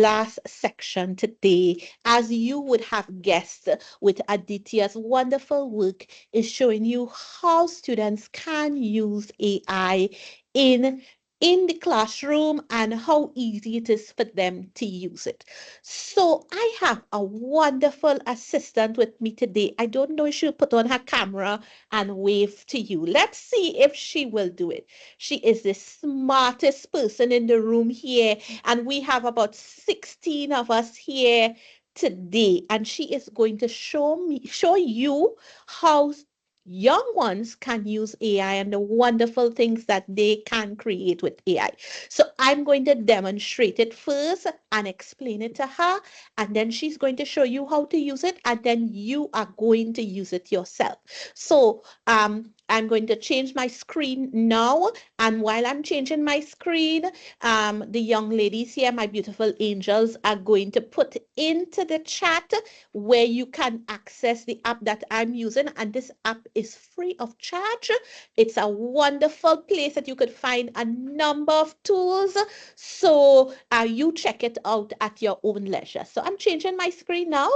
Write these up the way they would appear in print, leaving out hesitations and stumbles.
last section today, as you would have guessed, with Aditya's wonderful work, is showing you how students can use AI in the classroom and how easy it is for them to use it. So I have a wonderful assistant with me today. I don't know if she'll put on her camera and wave to you. Let's see if she will do it. She is the smartest person in the room here, and we have about 16 of us here today, and she is going to show you how young ones can use AI and the wonderful things that they can create with AI. So I'm going to demonstrate it first and explain it to her, and then she's going to show you how to use it, and then you are going to use it yourself. So I'm going to change my screen now, and while I'm changing my screen, the young ladies here, my beautiful angels, are going to put into the chat where you can access the app that I'm using. And this app is free of charge. It's a wonderful place that you could find a number of tools. So you check it out at your own leisure. So I'm changing my screen now.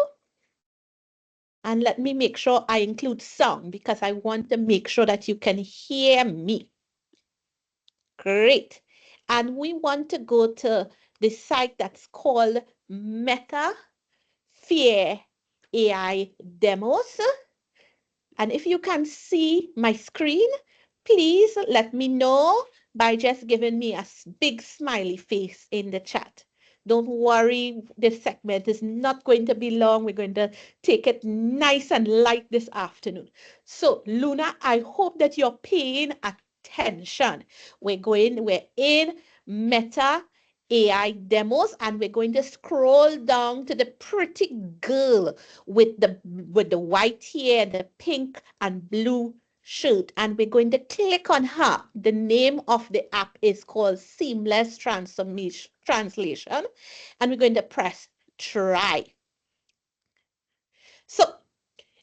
And let me make sure I include sound because I want to make sure that you can hear me. Great. And we want to go to the site that's called Meta Fair AI Demos. And if you can see my screen, please let me know by just giving me a big smiley face in the chat. Don't worry, this segment is not going to be long. We're going to take it nice and light this afternoon. So, Luna, I hope that you're paying attention. We're in Meta AI demos, and we're going to scroll down to the pretty girl with the white hair, the pink and blue shirt, and we're going to click on her. The name of the app is called Seamless Translation, and we're going to press try. So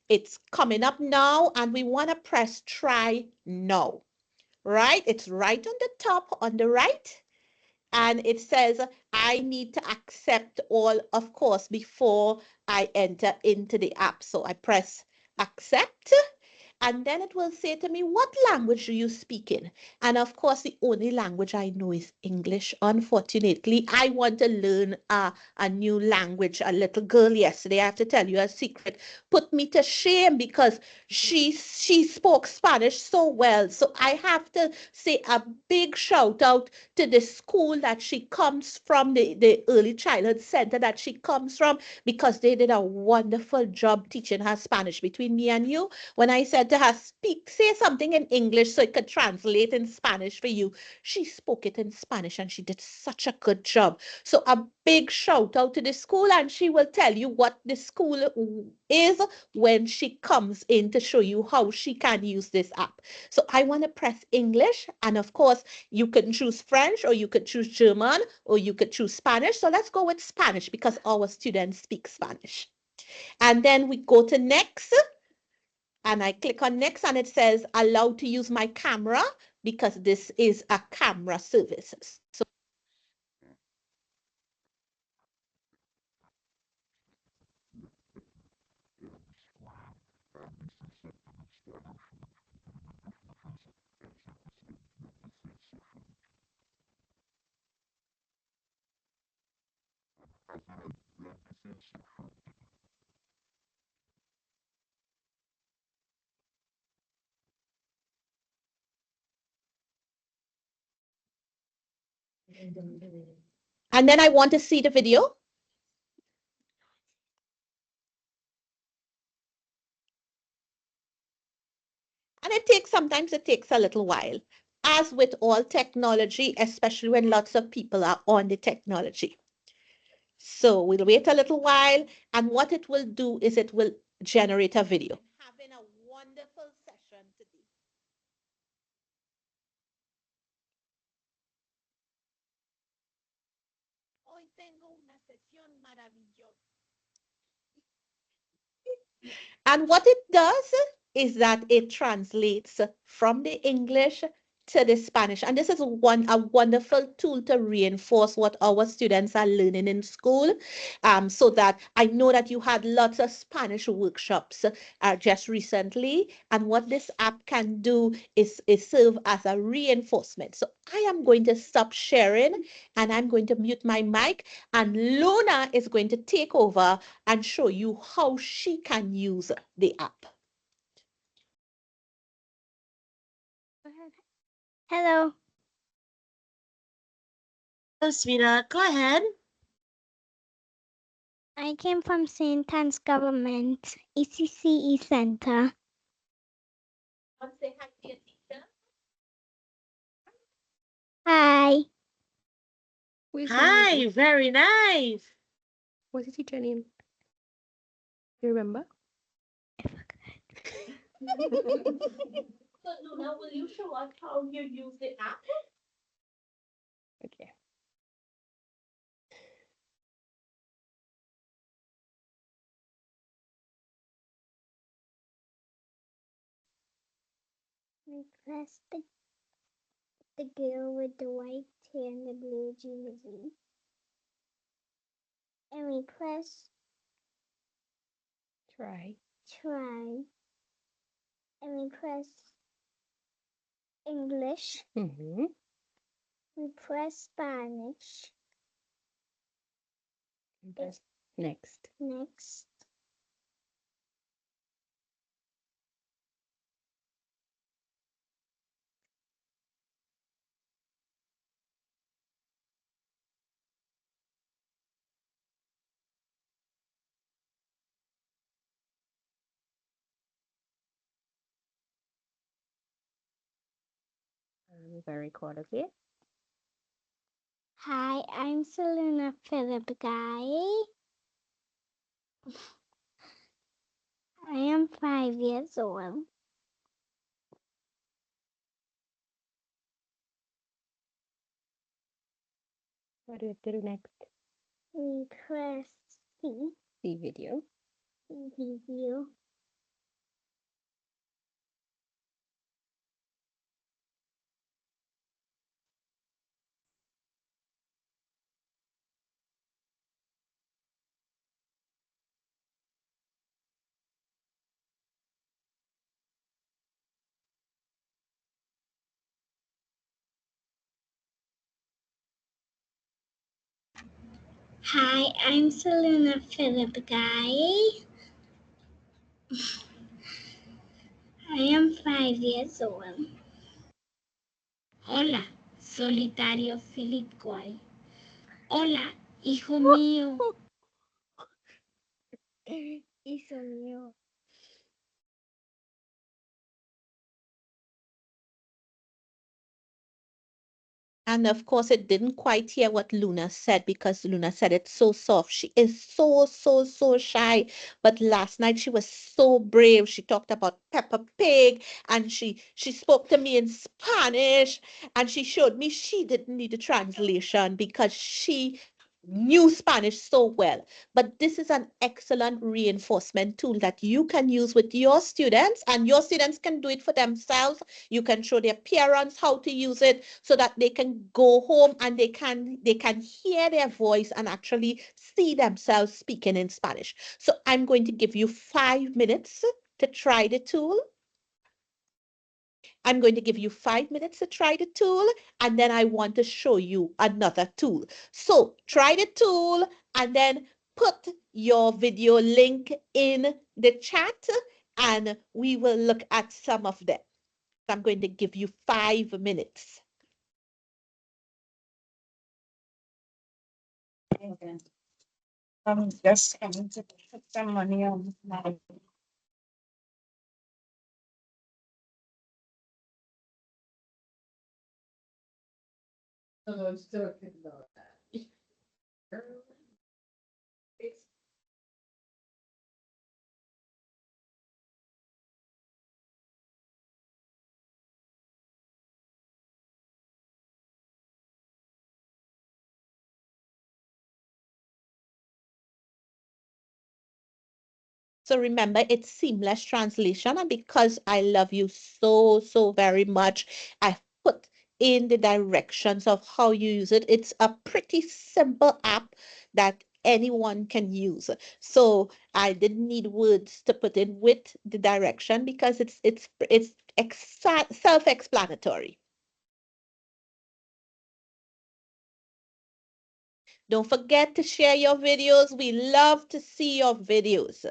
it's coming up now, and we want to press try now, right? It's right on the top on the right. And it says, I need to accept all, of course, before I enter into the app. So I press accept. And then it will say to me, what language do you speak in? And of course, the only language I know is English. Unfortunately, I want to learn a new language. A little girl yesterday, I have to tell you a secret, put me to shame because she spoke Spanish so well. So I have to say a big shout out to the school that she comes from, the early childhood center that she comes from, because they did a wonderful job teaching her Spanish. Between me and you, when I said to her, say something in English so it could translate in Spanish for you, she spoke it in Spanish and she did such a good job. So a big shout out to the school, and she will tell you what the school is when she comes in to show you how she can use this app. So I want to press English, and of course you can choose French, or you could choose German, or you could choose Spanish. So let's go with Spanish because our students speak Spanish. And then we go to next, and I click on next, and it says allow to use my camera because this is a camera service. So and then I want to see the video. And sometimes it takes a little while, as with all technology, especially when lots of people are on the technology. So we'll wait a little while, and what it will do is it will generate a video. Having a wonderful session today. Hoy tengo una sesión maravillosa. And what it does is that it translates from the English the Spanish. And this is a wonderful tool to reinforce what our students are learning in school. So that I know that you had lots of Spanish workshops just recently. And what this app can do is serve as a reinforcement. So I am going to stop sharing and I'm going to mute my mic. And Luna is going to take over and show you how she can use the app. Hello. Hello, sweetheart. Go ahead. I came from St. Anne's Government ECCE Center. Say hi to your teacher. Hi. Hi, very nice. What's your teacher name? You remember? So Luna, will you show us how you use the app? Okay. We press the girl with the white hair and the blue jersey. And we press Try. try. And we press English. Mm-hmm. We press Spanish. Press next. Next. Very quietly. Hi, I'm Selena Philip Guy. I am 5 years old. What do you have to do next? We press C. See video. Video. Hi, I'm Selena Philip Guy. I am 5 years old. Hola, solitario Philip Guy. Hola, hijo mío. Hijo mío. And of course, it didn't quite hear what Luna said because Luna said it so soft. She is so shy. But last night she was so brave. She talked about Peppa Pig and she spoke to me in Spanish and she showed me she didn't need a translation because she knew Spanish so well. But this is an excellent reinforcement tool that you can use with your students and your students can do it for themselves. You can show their parents how to use it so that they can go home and they can hear their voice and actually see themselves speaking in Spanish. So I'm going to give you 5 minutes to try the tool. I'm going to give you 5 minutes to try the tool, and then I want to show you another tool. So try the tool and then put your video link in the chat, and we will look at some of them. I'm going to give you 5 minutes. I'm just going to put some money on my. So remember, it's seamless translation. And because I love you so very much, I put in the directions of how you use it. It's a pretty simple app that anyone can use. So I didn't need words to put in with the direction because it's self-explanatory. Don't forget to share your videos. We love to see your videos.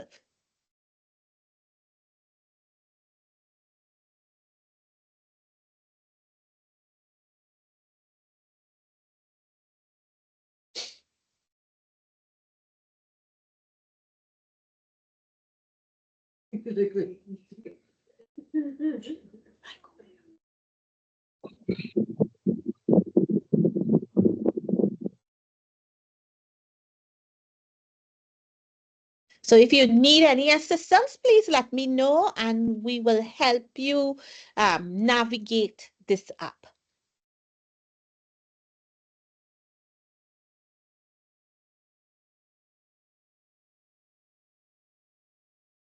So if you need any assistance, please let me know and we will help you navigate this app.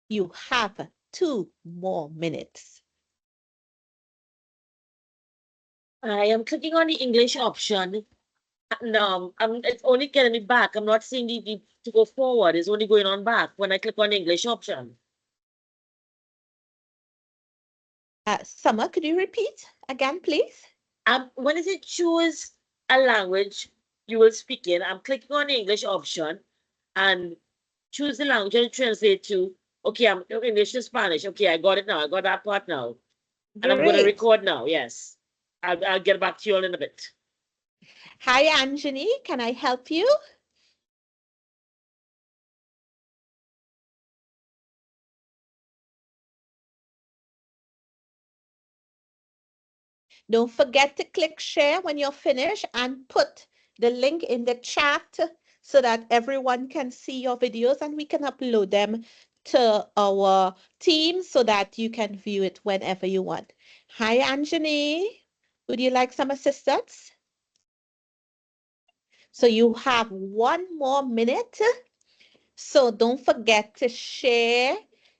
You have 2 more minutes. I am clicking on the English option. No, it's only getting me back. I'm not seeing the to go forward. It's only going on back when I click on the English option. Summer, could you repeat again, please? When it choose a language you will speak in, I'm clicking on the English option and choose the language and translate to, okay, I'm English to Spanish. Okay, I got it now. I got that part now. And I'm going to Great. record now. Yes. I'll get back to you all in a bit. Hi, Anjani. Can I help you? Don't forget to click share when you're finished and put the link in the chat so that everyone can see your videos and we can upload them to our team so that you can view it whenever you want. Hi, Anjani. Would you like some assistance? So you have 1 more minute. So don't forget to share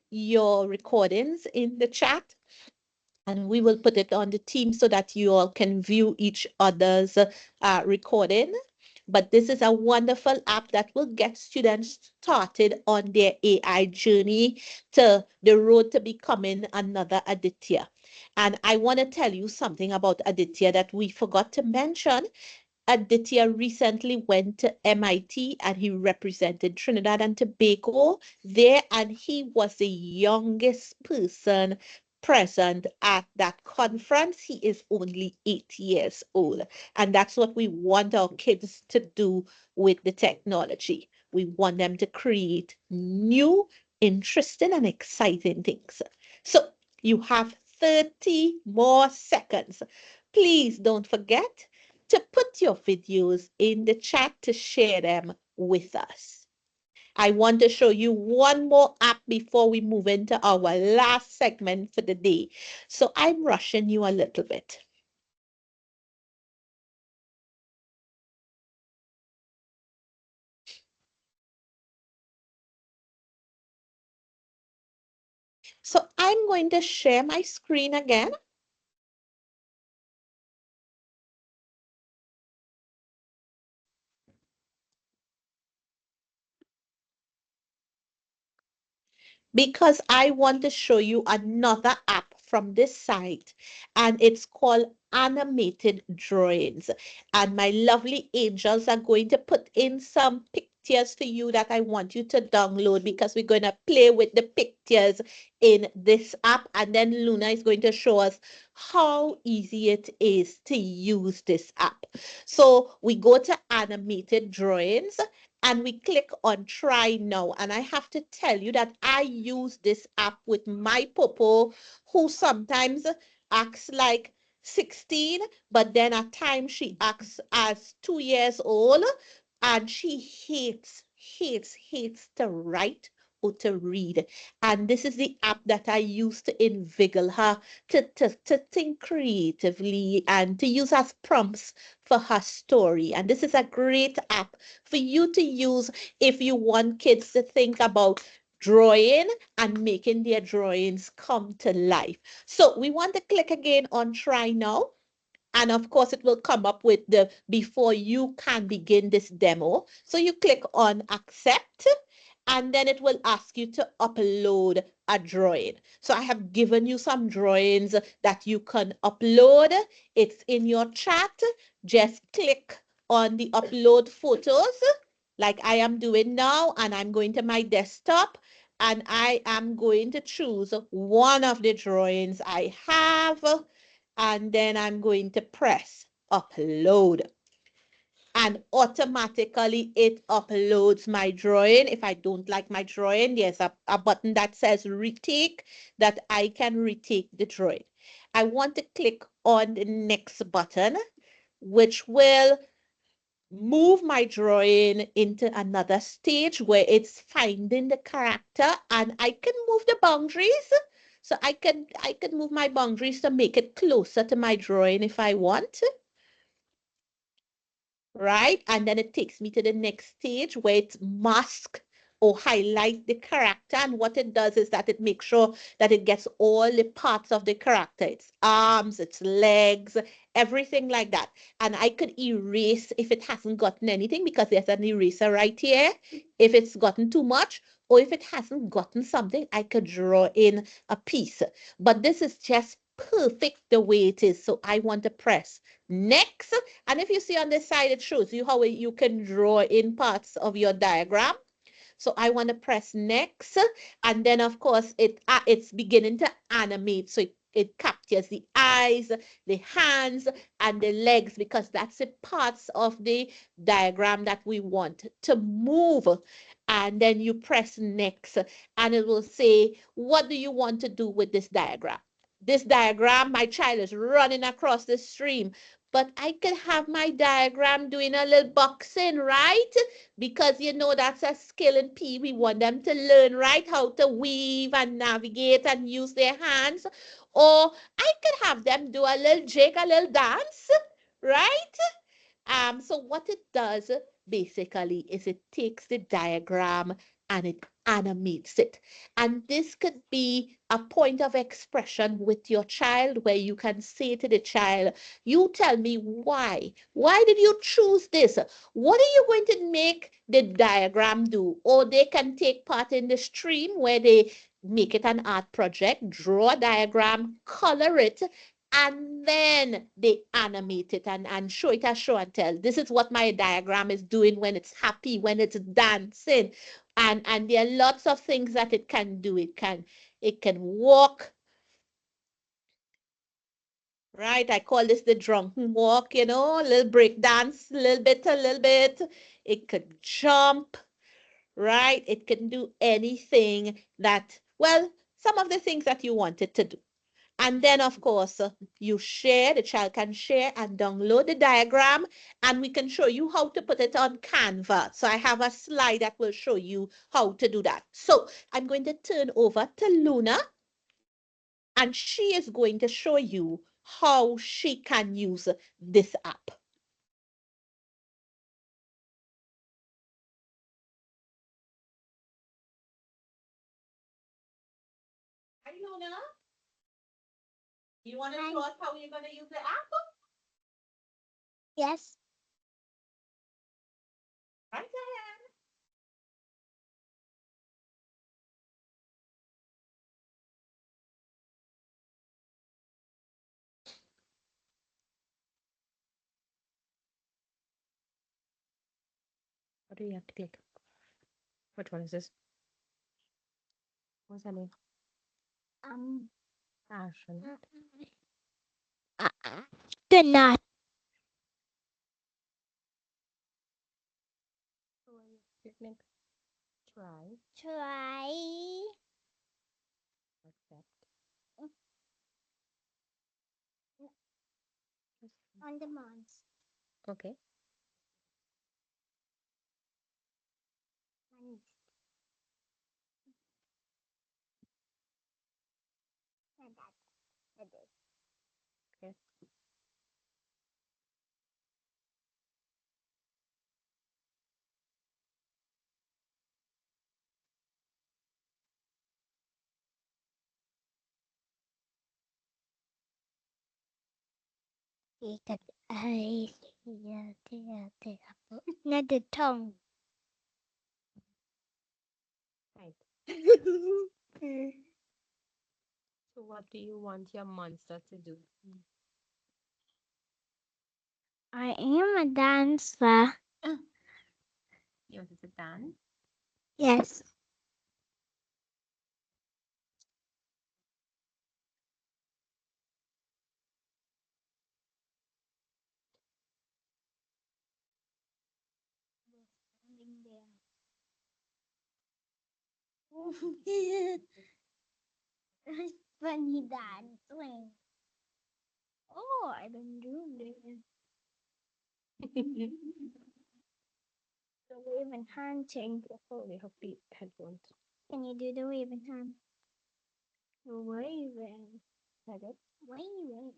your recordings in the chat and we will put it on the team so that you all can view each other's recording. But this is a wonderful app that will get students started on their AI journey to the road to becoming another Aditya. And I want to tell you something about Aditya that we forgot to mention. Aditya recently went to MIT and he represented Trinidad and Tobago there, and he was the youngest person present at that conference. He is only 8 years old. And that's what we want our kids to do with the technology. We want them to create new, interesting, and exciting things. So you have 30 more seconds. Please don't forget to put your videos in the chat to share them with us. I want to show you one more app before we move into our last segment for the day. So I'm rushing you a little bit. So I'm going to share my screen again. Because I want to show you another app from this site and it's called Animated Drawings. And my lovely angels are going to put in some pictures for you that I want you to download because we're going to play with the pictures in this app. And then Luna is going to show us how easy it is to use this app. So we go to Animated Drawings and we click on try now. And I have to tell you that I use this app with my popo, who sometimes acts like 16, but then at times she acts as 2 years old and she hates to write or to read. And this is the app that I use to inveigle her to think creatively and to use as prompts for her story. And this is a great app for you to use if you want kids to think about drawing and making their drawings come to life. So we want to click again on try now. And of course, it will come up with the before you can begin this demo. So you click on accept, and then it will ask you to upload a drawing. So I have given you some drawings that you can upload. It's in your chat. Just click on the upload photos like I am doing now, and I'm going to my desktop, and I am going to choose one of the drawings I have, and then I'm going to press upload, and automatically it uploads my drawing. If I don't like my drawing, there's a button that says retake, that I can retake the drawing. I want to click on the next button, which will move my drawing into another stage where it's finding the character, and I can move the boundaries. So I can move my boundaries to make it closer to my drawing if I want, right? And then it takes me to the next stage where it masks or highlight the character. And what it does is that it makes sure that it gets all the parts of the character, its arms, its legs, everything like that. And I could erase if it hasn't gotten anything, because there's an eraser right here. If it's gotten too much, or if it hasn't gotten something, I could draw in a piece. But this is just perfect the way it is. So I want to press next. And if you see on this side, it shows you how you can draw in parts of your diagram. So I want to press next. And then of course it's beginning to animate. So it captures the eyes, the hands, and the legs, because that's the parts of the diagram that we want to move. And then you press next, and it will say, what do you want to do with this diagram? This diagram, my child is running across the stream, but I could have my diagram doing a little boxing, right? Because you know that's a skill in P. We want them to learn, right, how to weave and navigate and use their hands. Or I could have them do a little jig, a little dance, right? So what it does basically is it takes the diagram and it animates it. And this could be a point of expression with your child where you can say to the child, you tell me why. Why did you choose this? What are you going to make the diagram do? Or they can take part in the stream where they make it an art project, draw a diagram, color it, and then they animate it and show it as show and tell. This is what my diagram is doing when it's happy, when it's dancing. And there are lots of things that it can do. It can walk, right? I call this the drunken walk, a little break dance, a little bit, a little bit. It could jump, right? It can do anything that, well, some of the things that you want it to do. And then, of course, you share, the child can share and download the diagram, and we can show you how to put it on Canva. So I have a slide that will show you how to do that. So I'm going to turn over to Luna, and she is going to show you how she can use this app. Hi, Luna. You want to show us how you're going to use the app? Yes. Right ahead. What do you have to click? Which one is this? What's that mean? Um. Astronaut. The nut. Picnic. Try. Try Accept. on the months. Okay. And that is. Okay. Not the tongue. Right. So what do you want your monster to do? I am a dancer. You want it to dance? Yes. Funny dancing. Oh, I don't do this. The waving hand thing. Oh, they have headphones. Can you do the waving hand? Waving. Like it? Waving.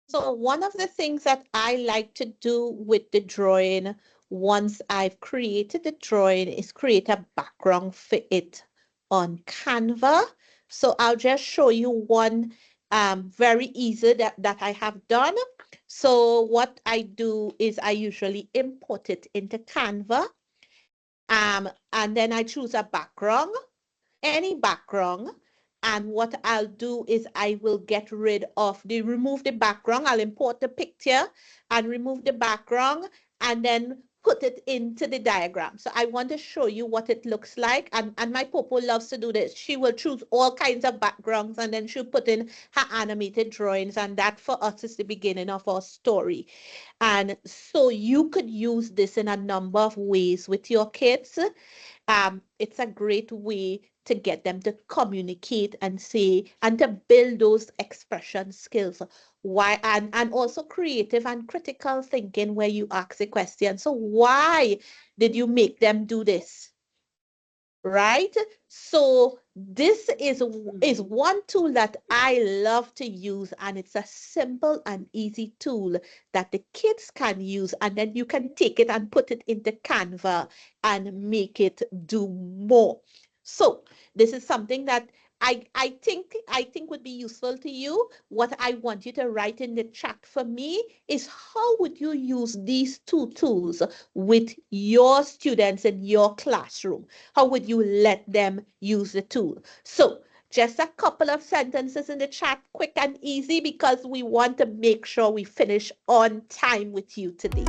So one of the things that I like to do with the drawing, once I've created the drawing, is create a background for it on Canva. So I'll just show you one very easy that I have done. So what I do is I usually import it into Canva, and then I choose a background, any background. And what I'll do is I will remove the background. I'll import the picture and remove the background and then put it into the diagram. So I want to show you what it looks like. And my Popo loves to do this. She will choose all kinds of backgrounds and then she'll put in her animated drawings. And that for us is the beginning of our story. And so you could use this in a number of ways with your kids. It's a great way to get them to communicate and say and to build those expression skills. Why and also creative and critical thinking where you ask a question. So why did you make them do this? Right? So this is one tool that I love to use, and it's a simple and easy tool that the kids can use, and then you can take it and put it into Canva and make it do more. So this is something that I think would be useful to you. What I want you to write in the chat for me is how would you use these two tools with your students in your classroom? How would you let them use the tool? So just a couple of sentences in the chat, quick and easy, because we want to make sure we finish on time with you today.